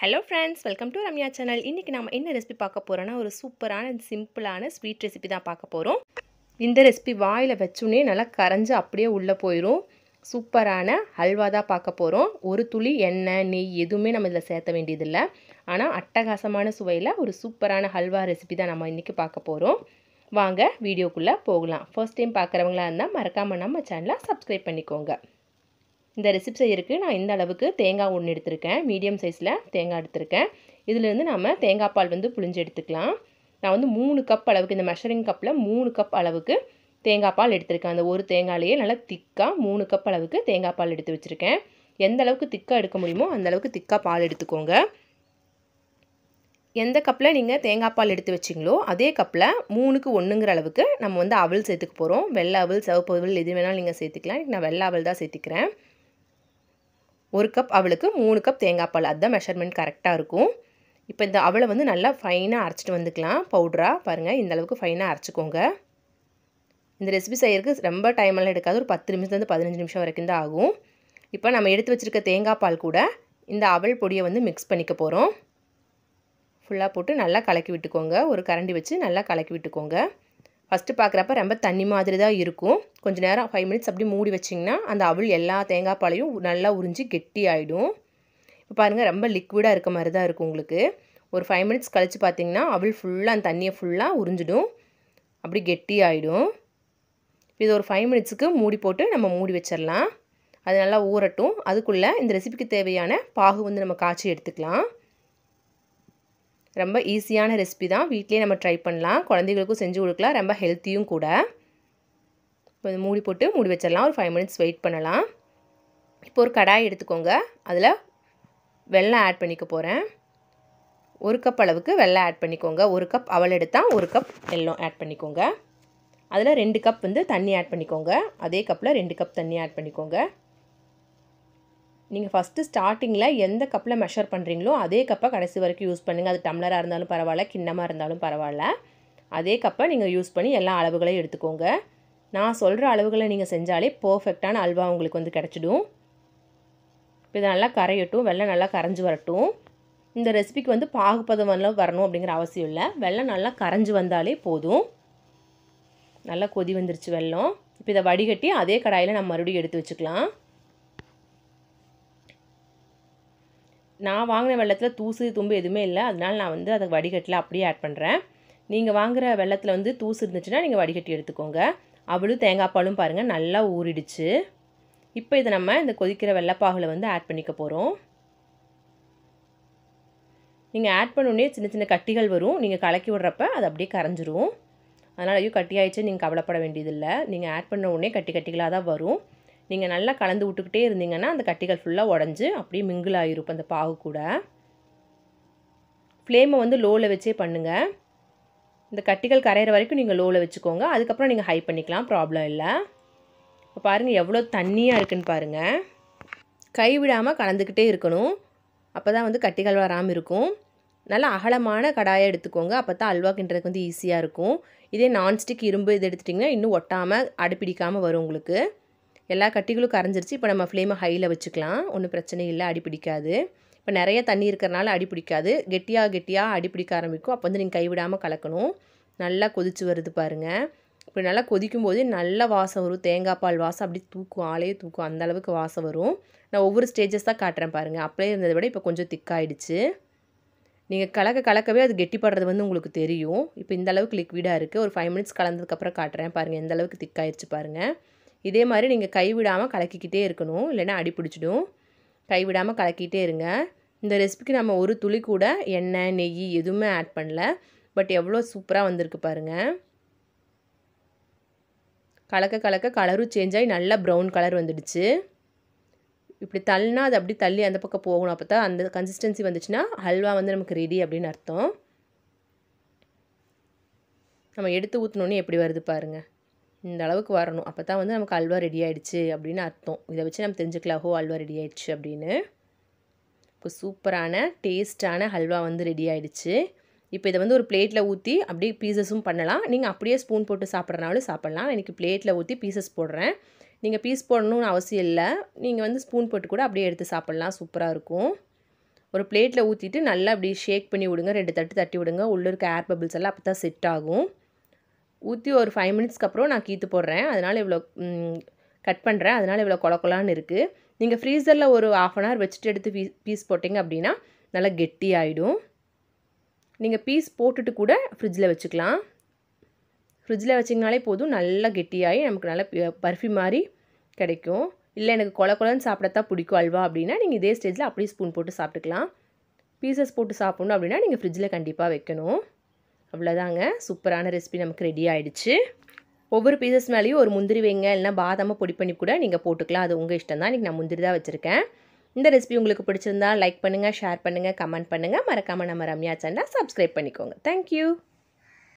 Hello friends, welcome to Ramya channel. இன்னைக்கு நாம என்ன ரெசிபி பார்க்க போறோம்னா ஒரு சூப்பரான சிம்பிளான ஸ்வீட் ரெசிபி தான் பார்க்க போறோம். இந்த ரெசிபி வாயில வெச்சுனே நல்லா கரஞ்சு அப்படியே உள்ள போயிடும். சூப்பரான ஹல்வா தான் பார்க்க போறோம். ஒரு துளி எண்ணெய், நெய் எதுவுமே நம்ம இதல சேர்த்த வேண்டியது இல்ல. ஆனா அட்டகாசமான சுவையில ஒரு சூப்பரான ஹல்வா ரெசிபி தான் நம்ம இன்னைக்கு பார்க்க போறோம். வாங்க வீடியோக்குள்ள போகலாம். ஃபர்ஸ்ட் டைம் பார்க்கறவங்களா இருந்தா மறக்காம நம்ம சேனலை சப்ஸ்கிரைப் பண்ணிக்கோங்க. இந்த ரெசிபி செய்யறதுக்கு நான் இந்த அளவுக்கு தேங்காய் ஒன்று எடுத்துருக்கேன். மீடியம் சைஸில் தேங்காய் எடுத்துருக்கேன். இதிலேருந்து நம்ம தேங்காய் பால் வந்து புழிஞ்சு எடுத்துக்கலாம். நான் வந்து 3 கப் அளவுக்கு இந்த மெஷரிங் கப்பில் 3 கப் அளவுக்கு தேங்காய் பால் எடுத்துருக்கேன். அந்த ஒரு தேங்காயிலேயே நல்லா திக்காக 3 கப் அளவுக்கு தேங்காய் பால் எடுத்து வச்சுருக்கேன். எந்த அளவுக்கு திக்காக எடுக்க முடியுமோ அந்த அளவுக்கு திக்காக பால் எடுத்துக்கோங்க. எந்த கப்பில் நீங்கள் தேங்காய் பால் எடுத்து வச்சிங்களோ அதே கப்பில் 3க்கு 1ங்கிற அளவுக்கு நம்ம வந்து அவல் சேர்த்துக்க போகிறோம். வெள்ளை அவல், சிவப்பு அவல் எது வேணாலும் நீங்கள் சேர்த்துக்கலாம். நான் வெள்ளை அவல் தான் சேர்த்துக்கிறேன். 1 கப் அவளுக்கு 3 கப் தேங்காய் பால், அதுதான் மெஷர்மெண்ட் கரெக்டாக இருக்கும். இப்போ இந்த அவலை வந்து நல்லா ஃபைனாக அரைச்சிட்டு வந்துக்கலாம். பவுடராக பாருங்கள், இந்த அளவுக்கு ஃபைனாக அரைச்சிக்கோங்க. இந்த ரெசிபி செய்யறதுக்கு ரொம்ப டைமெல்லாம் எடுக்காது. ஒரு 10 நிமிஷத்துலேருந்து 15 நிமிஷம் வரைக்கும் தான் ஆகும். இப்போ நம்ம எடுத்து வச்சுருக்க தேங்காய் பால் கூட இந்த அவல் பொடியை வந்து மிக்ஸ் பண்ணிக்க போகிறோம். ஃபுல்லாக போட்டு நல்லா கலக்கி விட்டுக்கோங்க. ஒரு கரண்டி வச்சு நல்லா கலக்கி விட்டுக்கோங்க. ஃபஸ்ட்டு பார்க்குறப்ப ரொம்ப தண்ணி மாதிரி தான் இருக்கும். கொஞ்சம் நேரம் 5 மினிட்ஸ் அப்படி மூடி வச்சிங்கன்னா அந்த அவல் எல்லா தேங்காய் பாலையும் நல்லா உறிஞ்சி கெட்டி ஆகிடும். இப்போ பாருங்கள், ரொம்ப லிக்விடாக இருக்க மாதிரி தான் இருக்கும் உங்களுக்கு. ஒரு 5 மினிட்ஸ் கழித்து பார்த்தீங்கன்னா அவல் ஃபுல்லாக அந்த தண்ணியை ஃபுல்லாக உறிஞ்சிடும், அப்படி கெட்டி ஆகிடும். இது ஒரு 5 மினிட்ஸுக்கு மூடி போட்டு நம்ம மூடி வச்சிடலாம். அது நல்லா ஊறட்டும். அதுக்குள்ளே இந்த ரெசிபிக்கு தேவையான பாகு வந்து நம்ம காய்ச்சி எடுத்துக்கலாம். ரொம்ப ஈஸியான ரெசிபி தான், வீட்டிலே நம்ம ட்ரை பண்ணலாம். குழந்தைகளுக்கும் செஞ்சு கொடுக்கலாம், ரொம்ப ஹெல்த்தியும் கூட. இப்போ மூடி போட்டு மூடி வச்சிடலாம். ஒரு 5 மினிட்ஸ் வெயிட் பண்ணலாம். இப்போ ஒரு கடாய் எடுத்துக்கோங்க. அதில் வெல்லம் ஆட் பண்ணிக்க போகிறேன். 1 கப் அளவுக்கு வெல்லம் ஆட் பண்ணிக்கோங்க. 1 கப் அவல் எடுத்தால் 1 கப் வெல்லம் ஆட் பண்ணிக்கோங்க. அதில் 2 கப் வந்து தண்ணி ஆட் பண்ணிக்கோங்க. அதே கப்பில் 2 கப் தண்ணி ஆட் பண்ணிக்கோங்க. நீங்கள் ஃபஸ்ட்டு ஸ்டார்டிங்கில் எந்த கப்பில் மெஷர் பண்ணுறீங்களோ அதே கப்பை கடைசி வரைக்கும் யூஸ் பண்ணுங்கள். அது டம்ளராக இருந்தாலும் பரவாயில்ல, கிண்ணமாக இருந்தாலும் பரவாயில்ல. அதே கப்பை நீங்கள் யூஸ் பண்ணி எல்லா அளவுகளையும் எடுத்துக்கோங்க. நான் சொல்கிற அளவுகளை நீங்கள் செஞ்சாலே பர்ஃபெக்டான அல்வா உங்களுக்கு வந்து கிடச்சிடும். இப்போ இதை நல்லா கரையட்டும், வெல்லம் நல்லா கரைஞ்சி வரட்டும். இந்த ரெசிபிக்கு வந்து பாகுபதம் வரணும் அப்படிங்கிற அவசியம் இல்லை. வெல்லம் நல்லா கரைஞ்சி வந்தாலே போதும். நல்லா கொதி வந்துருச்சு வெல்லம். இப்போ இதை வடிகட்டி அதே கடாயில் நம்ம மறுபடியும் எடுத்து வச்சுக்கலாம். நான் வாங்கின வெள்ளத்தில் தூசு தும்பு எதுவுமே இல்லை, அதனால் நான் வந்து அதை வடிகட்டில் அப்படியே ஆட் பண்ணுறேன். நீங்கள் வாங்குகிற வெள்ளத்தில் வந்து தூசு இருந்துச்சுன்னா நீங்கள் வடிகட்டி எடுத்துக்கோங்க. அவளும் தேங்காய் பாலும் பாருங்கள் நல்லா ஊறிடுச்சு. இப்போ இதை நம்ம இந்த கொதிக்கிற வெள்ளைப்பாகில் வந்து ஆட் பண்ணிக்க போகிறோம். நீங்கள் ஆட் பண்ணோடனே சின்ன சின்ன கட்டிகள் வரும். நீங்கள் கலக்கி விடுறப்ப அது அப்படியே கரைஞ்சிரும். அதனால் ஐயோ கட்டி ஆயிடுச்சு நீங்கள் கவலைப்பட வேண்டியதில்லை. நீங்கள் ஆட் பண்ண உடனே கட்டி கட்டிகளாக தான் வரும். நீங்கள் நல்லா கலந்து விட்டுக்கிட்டே இருந்தீங்கன்னா அந்த கட்டிகள் ஃபுல்லாக உடஞ்சி அப்படியே மிங்கிள் ஆகிரும் அந்த பாகு கூட. ஃப்ளேமை வந்து லோவில் வச்சே பண்ணுங்கள். இந்த கட்டிகள் கரையிற வரைக்கும் நீங்கள் லோவில் வச்சுக்கோங்க. அதுக்கப்புறம் நீங்கள் ஹை பண்ணிக்கலாம், ப்ராப்ளம் இல்லை. இப்போ பாருங்கள் எவ்வளோ தண்ணியாக இருக்குதுன்னு பாருங்கள். கைவிடாமல் கலந்துக்கிட்டே இருக்கணும். அப்போ தான் வந்து கட்டிகள் வராமல் இருக்கும். நல்லா அகலமான கடாயை எடுத்துக்கோங்க. அப்போ தான் அல்வா கிண்டுறதுக்கு வந்து ஈஸியாக இருக்கும். இதே நான்ஸ்டிக் இரும்பு இது எடுத்துட்டிங்கன்னா இன்னும் ஒட்டாமல் அடிப்பிடிக்காமல் வரும் உங்களுக்கு. எல்லா கட்டிகளும் கரைஞ்சிருச்சு. இப்போ நம்ம ஃப்ளேமை ஹையில் வச்சுக்கலாம். ஒன்றும் பிரச்சனை இல்லை, அடிப்பிடிக்காது. இப்போ நிறைய தண்ணி இருக்கிறனால அடிப்பிடிக்காது. கெட்டியாக அடிப்பிடிக்க ஆரம்பிக்கும். அப்போ வந்து நீங்கள் கைவிடாமல் கலக்கணும். நல்லா கொதிச்சு வருது பாருங்கள். இப்படி நல்லா கொதிக்கும் போது நல்ல வாசம் வரும். தேங்காய் பால் வாசம் அப்படி தூக்கும், ஆளையே தூக்கும், அந்த அளவுக்கு வாசம் வரும். நான் ஒவ்வொரு ஸ்டேஜஸ் தான் காட்டுறேன் பாருங்கள். அப்படியே இருந்ததை விட இப்போ கொஞ்சம் திக்காயிடுச்சு. நீங்கள் கலக்கவே அது கெட்டிப்படுறது வந்து உங்களுக்கு தெரியும். இப்போ இந்த அளவுக்கு லிக்விடாக இருக்குது. ஒரு 5 மினிட்ஸ் கலந்ததுக்கப்புறம் காட்டுறேன் பாருங்கள் எந்த அளவுக்கு திக்காயிடுச்சு பாருங்கள். இதே மாதிரி நீங்கள் கைவிடாமல் கலக்கிக்கிட்டே இருக்கணும், இல்லைன்னா அடி பிடிச்சிடும். கைவிடாமல் கலக்கிட்டே இருங்க. இந்த ரெசிபிக்கு நம்ம ஒரு துளி கூட எண்ணெய், நெய் எதுவுமே ஆட் பண்ணல. பட் எவ்வளோ சூப்பராக வந்திருக்கு பாருங்கள். கலக்க கலரும் சேஞ்ச் ஆகி நல்லா ப்ரௌன் கலர் வந்துடுச்சு. இப்படி தள்ளினா அது அப்படி தள்ளி அந்த பக்கம் போகணும். அப்போ தான் அந்த கன்சிஸ்டன்சி வந்துச்சுன்னா ஹல்வா வந்து நமக்கு ரெடி அப்படின்னு அர்த்தம். நம்ம எடுத்து ஊற்றினோன்னே எப்படி வருது பாருங்கள். இந்த அளவுக்கு வரணும். அப்போ தான் வந்து நமக்கு அல்வா ரெடி ஆகிடுச்சு அப்படின்னு அர்த்தம். இதை வச்சு நம்ம தெரிஞ்சுக்கலாம், ஹோ அல்வா ரெடி ஆகிடுச்சு அப்படின்னு. இப்போ சூப்பரான டேஸ்டான ஹல்வா வந்து ரெடி ஆகிடுச்சு. இப்போ இதை வந்து ஒரு பிளேட்டில் ஊற்றி அப்படியே பீசஸும் பண்ணலாம். நீங்கள் அப்படியே ஸ்பூன் போட்டு சாப்பிட்றனாலும் சாப்பிட்லாம். இன்றைக்கி பிளேட்டில் ஊற்றி பீசஸ் போடுறேன். நீங்கள் பீஸ் போடணும்னு அவசியம் இல்லை. நீங்கள் வந்து ஸ்பூன் போட்டு கூட அப்படியே எடுத்து சாப்பிட்லாம், சூப்பராக இருக்கும். ஒரு பிளேட்டில் ஊற்றிட்டு நல்லா அப்படி ஷேக் பண்ணி விடுங்க. 2 தட்டு தட்டி விடுங்க. உள்ளே இருக்க ஏர் பபிள்ஸ் எல்லாம் அப்போ தான் செட் ஆகும். ஊற்றி ஒரு 5 மினிட்ஸ்க்கு அப்புறம் நான் கீத்து போடுறேன். அதனால் இவ்வளோ கட் பண்ணுறேன். அதனால் இவ்வளோ கொலன்னு இருக்குது. நீங்கள் ஃப்ரீசரில் ஒரு 1/2 அன் ஹவர் வச்சுட்டு எடுத்து பீஸ் போட்டிங்க அப்படின்னா நல்லா கெட்டியாகிடும். நீங்கள் பீஸ் போட்டுட்டு கூட ஃப்ரிட்ஜில் வச்சுக்கலாம். ஃப்ரிட்ஜில் வச்சிங்கனாலே போதும், நல்லா கெட்டியாகி நமக்கு நல்லா பர்ஃபி மாதிரி கிடைக்கும். இல்லை எனக்கு கொலன்னு சாப்பிடத்தான் பிடிக்கும் அல்வா அப்படின்னா நீங்கள் இதே ஸ்டேஜில் அப்படியே ஸ்பூன் போட்டு சாப்பிட்டுக்கலாம். பீசஸ் போட்டு சாப்பிட்ணும் அப்படின்னா நீங்கள் ஃப்ரிட்ஜில் கண்டிப்பாக வைக்கணும். அவ்வளோதாங்க, சூப்பரான ரெசிபி நமக்கு ரெடி ஆகிடுச்சு. ஒவ்வொரு பீசஸ் மேலேயும் ஒரு முந்திரி வைங்க, இல்லைனா பாதாமை பொடி பண்ணி கூட நீங்கள் போட்டுக்கலாம். அது உங்கள் இஷ்டம் தான். இன்றைக்கி நான் முந்திரி தான் வச்சுருக்கேன். இந்த ரெசிபி உங்களுக்கு பிடிச்சிருந்தா லைக் பண்ணுங்கள், ஷேர் பண்ணுங்கள், கமெண்ட் பண்ணுங்கள். மறக்காமல் நம்ம ரம்யா சேனலை சப்ஸ்கிரைப் பண்ணிக்கோங்க. தேங்க்யூ.